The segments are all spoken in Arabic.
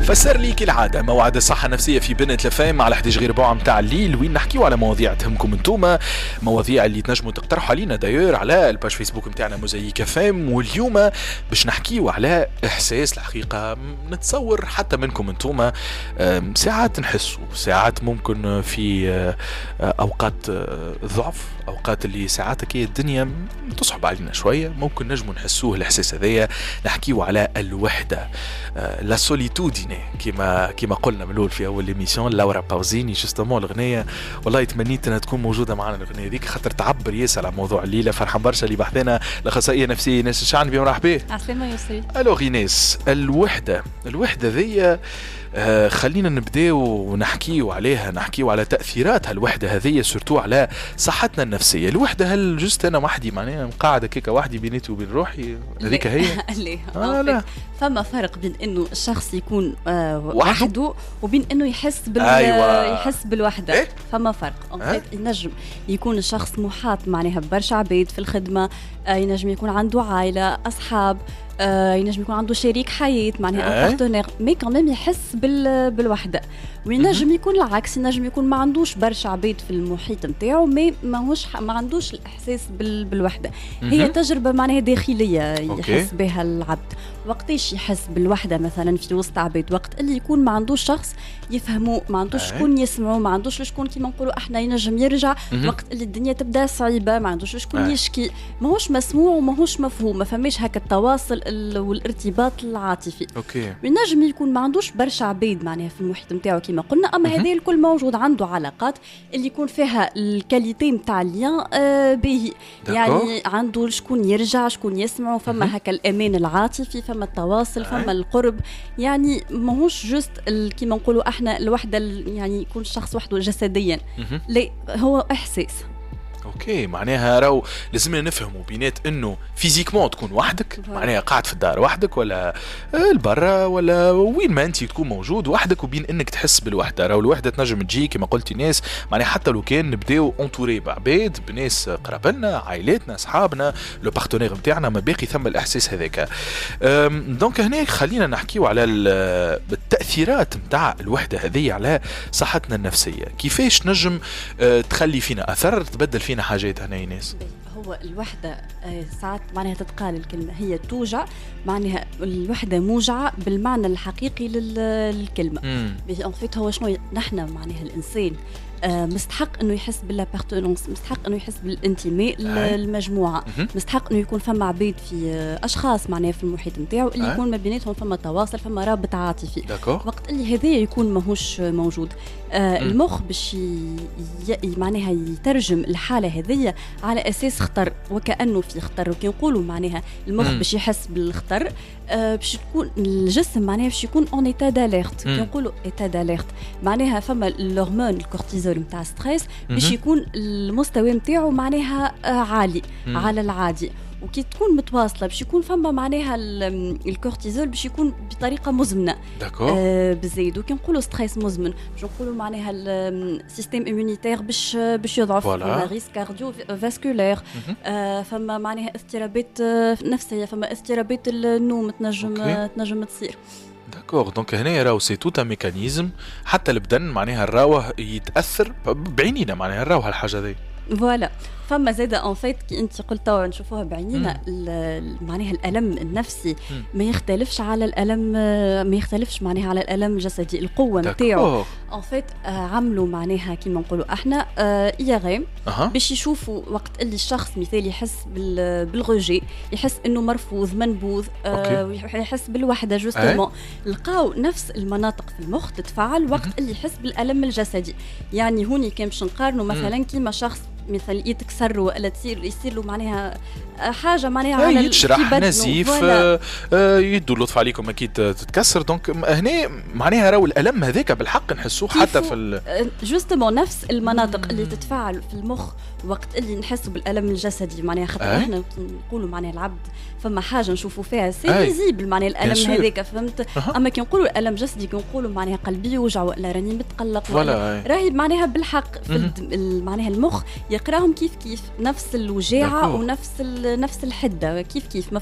فسر لي كالعادة موعد الصحة النفسية في بنة لفام على 11 غير ربع متاع الليل، وين نحكيو على مواضيع تهمكم انتوما، مواضيع اللي تنجموا تقترحوا علينا دايور على الباج فيسبوك متاعنا موزايك فام. واليوم باش نحكيو على إحساس الحقيقة نتصور حتى منكم انتوما ساعات نحسوا، ساعات ممكن في أوقات ضعف، أوقات اللي ساعات كي الدنيا تصعب علينا شوية ممكن نجموا نحسوه الإحساس هذايا. نحكيو على الوحدة، لا سوليتوديني كما قلنا من الاول في اول ليميسيون. لورا باوزيني جوستومون الاغنيه، والله تمنيت انها تكون موجوده معنا الاغنيه هذيك خاطر تعبر ياسر على موضوع الليله. فرحان برشا اللي بحثنا الاخصائيه النفسيه ايناس الشعنبي، مرحبا. عسلامة يسري. الو ايناس، الوحده ذي خلينا نبداو ونحكيو عليها، نحكيو على تأثيرات هالوحدة هذه سورتو على صحتنا النفسية. الوحدة هل جست أنا وحدي معناها مقاعدة كيكا وحدي بينيتي وبين روحي هذيك هي؟ لا فما فرق بين إنه الشخص يكون وحده وبين إنه يحس يحس بالوحدة. إيه؟ فما فرق. ينجم يكون الشخص محاط معناها برشا عبيد في الخدمة، ينجم يكون عنده عائلة، أصحاب، ينجم يكون عنده شريك حياة معناها بارتنير، مي كمان يحس بالوحدة. وينجم يكون العكس، ينجم يكون ما عندوش برشا عبيد في المحيط نتاعو، ما عندوش الإحساس بالوحدة. هي تجربة معناها داخلية يحس بها العبد. وقتاش يحس بالوحدة مثلا في وسط عبيد؟ وقت اللي يكون ما عندوش شخص يفهمه، ما عندوش شكون يسمعه، ما عندوش شكون كيما نقولوا احنا ينجم يرجع. وقت اللي الدنيا تبدا صعيبة ما عندوش شكون يشكي، ماهوش مسموع وماهوش مفهوم، ما فماش هكا التواصل والارتباط العاطفي. ينجم يكون ما عندوش برشا عبيد معناها في المحيط نتاعو كيما قلنا، اما هذا الكل موجود عنده علاقات اللي يكون فيها الكاليتي نتاع اللين به، يعني عنده شكون يرجع، شكون يسمعه، فما هكا الامان العاطفي، فما التواصل، فما القرب. يعني ماهوش جست كيما نقولوا احنا الوحده، يعني يكون الشخص وحده جسديا، لا هو احساس. اوكي، معناها راو لازمنا نفهموا بينات انه فيزيكمون تكون وحدك، معناها قاعد في الدار وحدك ولا البرا ولا وين ما انت تكون موجود وحدك، وبين انك تحس بالوحده. راو الوحده تنجم تجي كما قلتي ناس معناها حتى لو كان نبداو اونتوري بعباد، بناس قرابلنا، عائلاتنا، اصحابنا، لو بارتنير نتاعنا، ما باقي ثم الاحساس هذاك. دونك هنا خلينا نحكيو على التاثيرات نتاع الوحده هذه على صحتنا النفسيه. كيفاش نجم تخلي فينا اثر، تبدل فينا حاجات هنا ناس؟ هو الوحدة ساعات معناها تتقال الكلمة هي توجع، معناها الوحدة موجعة بالمعنى الحقيقي للكلمة. ان فيت هو شنو نحن معناها الإنسان مستحق انه يحس بالابارتونونس، مستحق انه يحس بالانتماء للمجموعه، مستحق انه يكون فما عبيد في اشخاص معناها في المحيط نتاعو اللي يكون ما بيناتهم فما تواصل، فما رابط عاطفي. وقت اللي هذا يكون ماهوش موجود، المخ باش معناها يترجم الحاله هذه على اساس خطر، وكانه في خطر. وكي نقولوا معناها المخ باش يحس بالخطر، باش تكون الجسم معناها باش يكون اون ايتا داليرت. كي نقولوا ايتا داليرت معناها فما الهرمون الكورتيزول نتاع ستريس باش يكون المستوى نتاعو معناها عالي على العادي. وكي تكون متواصله باش يكون فما معناها الكورتيزول باش يكون بطريقه مزمنه بزيد. وكي نقولوا ستريس مزمن باش نقولوا معناها السيستم امونيتير باش يضعف، فما ريسك كارديو فاسكولير، فما معناها اضطرابات نفسيه، فما اضطرابات النوم تنجم تصير. داكور، دونك هنا راهو سي توت ميكانيزم حتى البدن معناها راوه يتاثر بعينينا، معناها راوه هالحاجه ذي. فوالا، فما زاده ان فيت كي انت قلتوا نشوفوها بعينينا، معناها الالم النفسي ما يختلفش على الالم، ما يختلفش معناها على الالم الجسدي. القوه نتاعو ان فيت عملوا معناها كيما نقولوا احنا ايغام باش يشوفوا وقت اللي الشخص مثال يحس بالغجي، يحس انه مرفوض منبوذ، ويحس بالوحده جوستومون، لقاو نفس المناطق في المخ تتفاعل وقت اللي يحس بالالم الجسدي. يعني هوني كان باش نقارنوا مثلا كيما شخص مثلا يتكسر ولا يصير له معناها حاجه معناها على يتشرح نزيف، يدوا اللطف عليكم اكيد تتكسر. دونك هنا معناها راهو الالم هذاك بالحق نحسوه حتى في جوستومون نفس المناطق اللي تتفاعل في المخ وقت اللي نحسوا بالالم الجسدي. معناها خاطر احنا نقولوا معناها العبد فما حاجه نشوفوا فيها سي فيزيبل معناها الالم هذاك، فهمت؟ اما كي نقولوا الالم جسدي، كي نقولوا معناها قلبي يوجع ولا راني متقلق، راهي معناها بالحق في معناها المخ يقراهم كيف نفس الوجاعه داكور. ونفس الحده كيف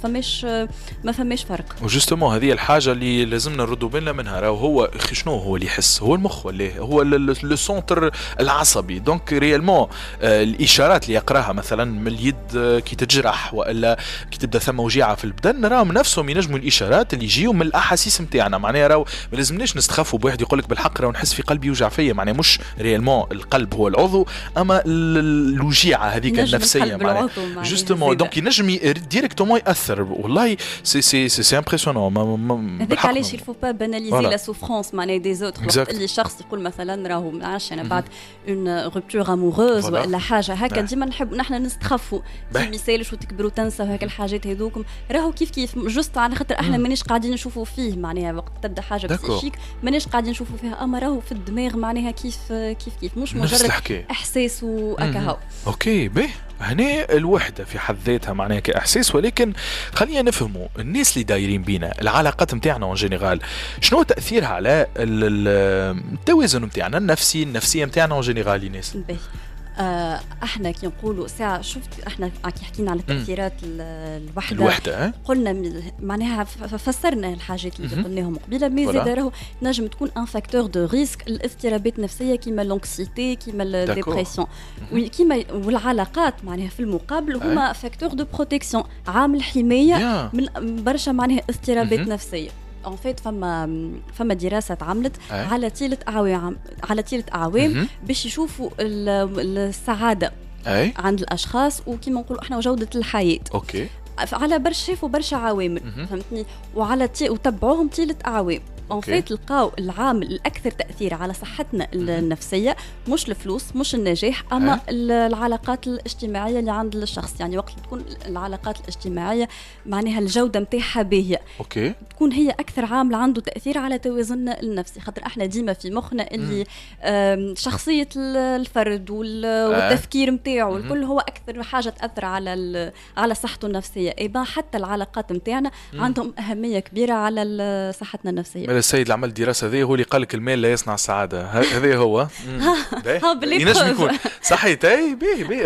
ما فماش فرق. وجوستومون هذه الحاجه اللي لازمنا نردوا بالنا منها. راهو هو شنو هو اللي يحس؟ هو المخ ولا هو لو سونتر العصبي. دونك ريالمون الاشارات اللي يقراها مثلا من اليد كي تجرح والا كي تبدا ثم وجيعه في البدن، راهم نفسهم ينجموا الاشارات اللي يجيو من الاحاسيس نتاعنا. معناها راهو ما لازمناش نستخفوا بواحد يقول لك بالحق راه نحس في قلبي يوجع فيا، معناها مش ريالمون القلب هو العضو، اما الوجيعه هذيك النفسيه معناها جوستومون. دونك ينجم ديريكتومون ياثر. والله سي امبرسيونون. هذاك علاش يلفو با باناليزي لا سوفرونس معناها دي زوتر. وقت اللي شخص يقول مثلا راهو ما نعرفش انا بعد اون روبتور اموروز ولا حاجه هكا، ديما نحب نحن نستخفوا في مثالش وتكبروا تنسوا هكا الحاجات هذوكم. راهو كيف جوست على خاطر احنا مانيش قاعدين نشوفوا فيه معناها وقت تبدا حاجه بسيشيك مانيش قاعدين نشوفوا فيها، اما راهو في الدماغ معناها كيف مش مجرد احساس وهكا. اوكي باهي. هنا الوحده في حد ذاتها معناها كاحساس، ولكن خلينا نفهموا الناس اللي دايرين بينا، العلاقات نتاعنا اون جينيرال شنو تاثيرها على التوازن نتاعنا النفسي، النفسيه نتاعنا اون جينيرال الناس. احنا كي نقولوا ساعه شفت احنا كي حكينا على تاثيرات الوحده قلنا معناها فسرنا الحاجات اللي قلناهم قبيله. مي زاد راهو نجم تكون ان فاكتور دو ريسك الاضطرابات النفسيه كيما لونكسيتي كيما الديبرسيون كيما، والعلاقات معناها في المقابل هما فاكتور دو بروتيكسيون، عامل حمايه من برشا معناها اضطرابات نفسيه. ان فيت فما دراسه تعملت على ثلاث اعوام باش يشوفوا السعاده عند الاشخاص وكيما نقولوا احنا جوده الحياه. اوكي. على شافوا برشا عوامل فهمتني، وعلى وتبعوهم 3 اعوام. ان فيت لقاو العامل الاكثر تاثير على صحتنا النفسيه مش الفلوس مش النجاح، اما العلاقات الاجتماعيه اللي عند الشخص. يعني وقت تكون العلاقات الاجتماعيه معناها الجوده نتاعها باهيه، اوكي، تكون هي اكثر عامل عنده تاثير على توازننا النفسي. خاطر احنا ديما في مخنا اللي شخصيه الفرد والتفكير نتاعو الكل هو اكثر حاجه تاثر على صحته النفسيه. ايضا حتى العلاقات نتاعنا عندهم اهميه كبيره على صحتنا النفسيه. السيد اللي عمل دراسه هذه هو اللي قال لك المال لا يصنع السعاده. هذا هو ينجم يكون صحيح. اي بي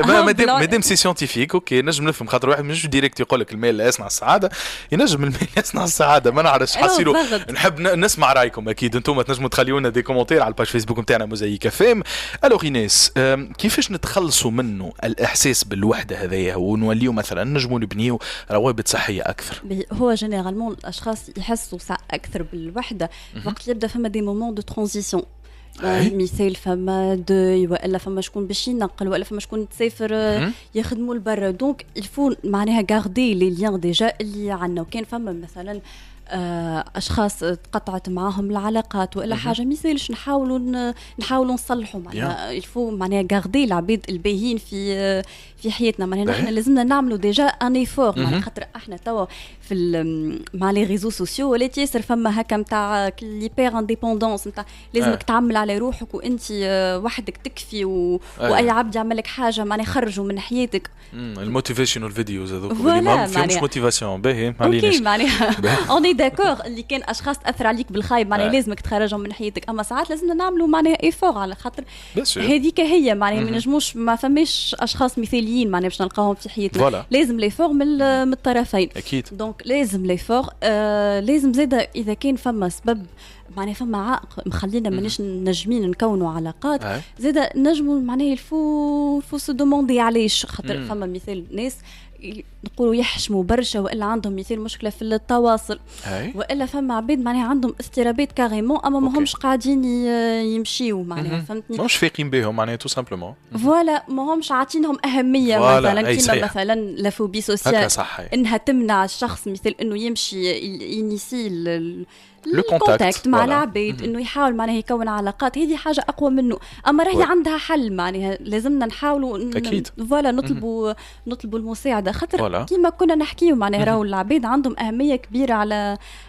مادام سي سيانتيفيك اوكي نجم نفهم. خاطر واحد مش ديريكت يقول لك المال لا يصنع السعاده، ينجم المال يصنع السعاده. ما نعرفش حسيلو، نحب نسمع رايكم. اكيد انتم تنجموا تخليونا دي كومونتير على الباج فيسبوك نتاعنا موزايك فام. الوغ ايناس كيفاش نتخلصوا منه الاحساس بالوحده هذايا ونوليو مثلا نجموا نبنيو روابط صحيه اكثر؟ هو جينيرالمون الاشخاص يحسوا اكثر بالوحده وقت يبدا فما دي مومون دو ترانزيسيون. مثال فما دوي والا فما شكون باش ينقل والا فما شكون تسافر يخدموا لبرا. دونك الفو معناها غاردي لي ليان ديجا اللي عندنا. وكان فما مثلا اشخاص تقطعت معاهم العلاقات والا حاجه ميسالش نحاولوا نصلحوا معناها الفو معناها غاردي العباد الباهيين في حياتنا. معناها نحن لازمنا نعملوا ديجا ان ايفور معناها خاطر احنا توا في مع لي ريزو سوسيو ولات ياسر فما هكا نتاع ليبر انديبوندونس نتاع لازمك تعمل على روحك وانت وحدك تكفي واي عبد يعمل لك حاجه معناها خرجوا من حياتك. الموتيفيشنال فيديوز هذوك ما فيهمش موتيفاسيون باهي اوكي معناها اوني داكور اللي كان اشخاص تاثر عليك بالخايب معناها لازمك تخرجهم من حياتك. اما ساعات لازمنا نعملوا معناها ايفور على خاطر هذيك هي معناها ما نجموش ما فماش اشخاص مثاليين معناها باش نلقاهم في حياتنا. لازم ليفور من الطرفين اكيد. دونك لازم ليفور لازم زاده اذا كان فما سبب معناها فما عائق مخلينا ماناش نجمين نكونوا علاقات زاده نجموا معناها الفو سو دوموندي علاش. خاطر فما مثال ناس نقولوا يحشموا برشا والا عندهم مثال مشكله في التواصل والا فما عباد معناها عندهم اضطرابات كاريمون اما ما همش قاعدين يمشيوا معناها فهمتني مش فايقين بهم معناها تو سامبلومون فوالا ما همش عاطينهم اهميه مثلا كيما مثلا لافوبي سوسيال انها تمنع الشخص مثل انه يمشي ينيسي الكونتاكت مع العباد انه يحاول معناها يكون علاقات. هذه حاجه اقوى منه اما راهي عندها حل معناها لازمنا نحاولوا فوالا نطلبوا المساعده. خاطر كيما كنا نحكيو معناها راهو العباد عندهم اهميه كبيره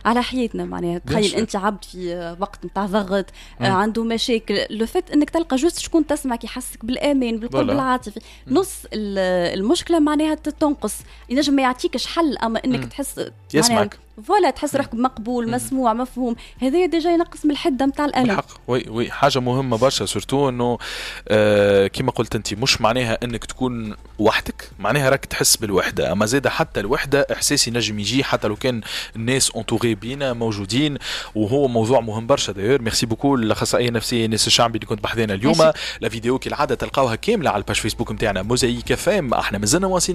على حياتنا. معناها تخيل انت عبد في وقت نتاع ضغط عنده مشاكل لو فات انك تلقى جوست شكون تسمعك يحسك بالامان بالقرب العاطفي نص المشكله معناها تنقص. ينجم ما يعطيكش حل اما انك تحس يسمعك فوالا تحس روحك مقبول مسموع مفهوم، هذا ديجا ينقص من الحده نتاع الالم. بالحق وي حاجه مهمه برشا، سورتو انه كما قلت انت مش معناها انك تكون وحدك، معناها راك تحس بالوحده، اما زاده حتى الوحده احساسي نجم يجي حتى لو كان الناس انطوغي بينا موجودين، وهو موضوع مهم برشا. داير ميرسي بوكو الاخصائيه النفسيه ناس الشعبي اللي كنت بحذانا اليوم. لا فيديو كالعاده تلقاوها كامله على الباج فيسبوك نتاعنا موزايك FM. احنا مازلنا واصلين